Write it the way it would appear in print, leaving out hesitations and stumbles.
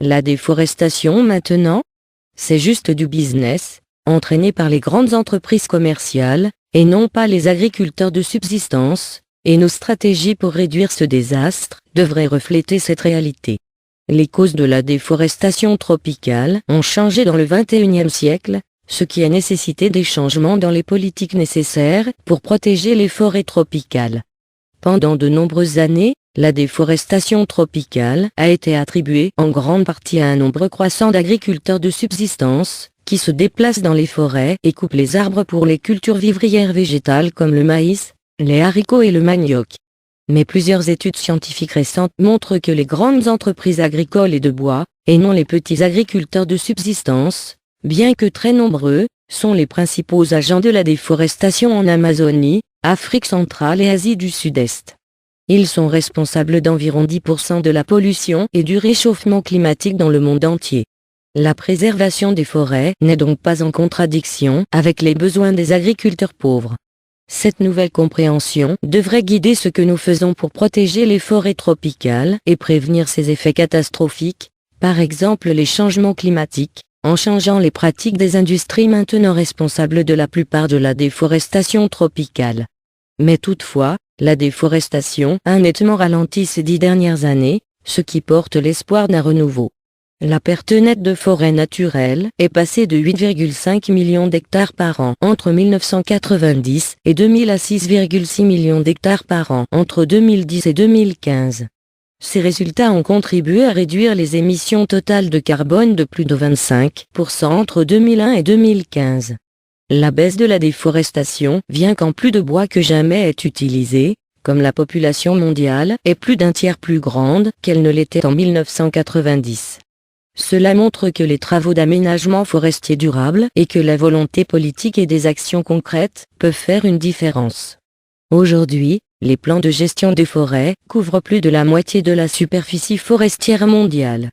La déforestation maintenant? C'est juste du business, entraîné par les grandes entreprises commerciales, et non pas les agriculteurs de subsistance, et nos stratégies pour réduire ce désastre devraient refléter cette réalité. Les causes de la déforestation tropicale ont changé dans le XXIe siècle, ce qui a nécessité des changements dans les politiques nécessaires pour protéger les forêts tropicales. Pendant de nombreuses années, la déforestation tropicale a été attribuée en grande partie à un nombre croissant d'agriculteurs de subsistance, qui se déplacent dans les forêts et coupent les arbres pour les cultures vivrières végétales comme le maïs, les haricots et le manioc. Mais plusieurs études scientifiques récentes montrent que les grandes entreprises agricoles et de bois, et non les petits agriculteurs de subsistance, bien que très nombreux, sont les principaux agents de la déforestation en Amazonie, Afrique centrale et Asie du Sud-Est. Ils sont responsables d'environ 10% de la pollution et du réchauffement climatique dans le monde entier. La préservation des forêts n'est donc pas en contradiction avec les besoins des agriculteurs pauvres. Cette nouvelle compréhension devrait guider ce que nous faisons pour protéger les forêts tropicales et prévenir ces effets catastrophiques, par exemple les changements climatiques, en changeant les pratiques des industries maintenant responsables de la plupart de la déforestation tropicale. Mais toutefois, la déforestation a nettement ralenti ces 10 dernières années, ce qui porte l'espoir d'un renouveau. La perte nette de forêts naturelles est passée de 8,5 millions d'hectares par an entre 1990 et 2000 à 6,6 millions d'hectares par an entre 2010 et 2015. Ces résultats ont contribué à réduire les émissions totales de carbone de plus de 25% entre 2001 et 2015. La baisse de la déforestation vient quand plus de bois que jamais est utilisé, comme la population mondiale est plus d'un tiers plus grande qu'elle ne l'était en 1990. Cela montre que les travaux d'aménagement forestier durable et que la volonté politique et des actions concrètes peuvent faire une différence. Aujourd'hui, les plans de gestion des forêts couvrent plus de la moitié de la superficie forestière mondiale.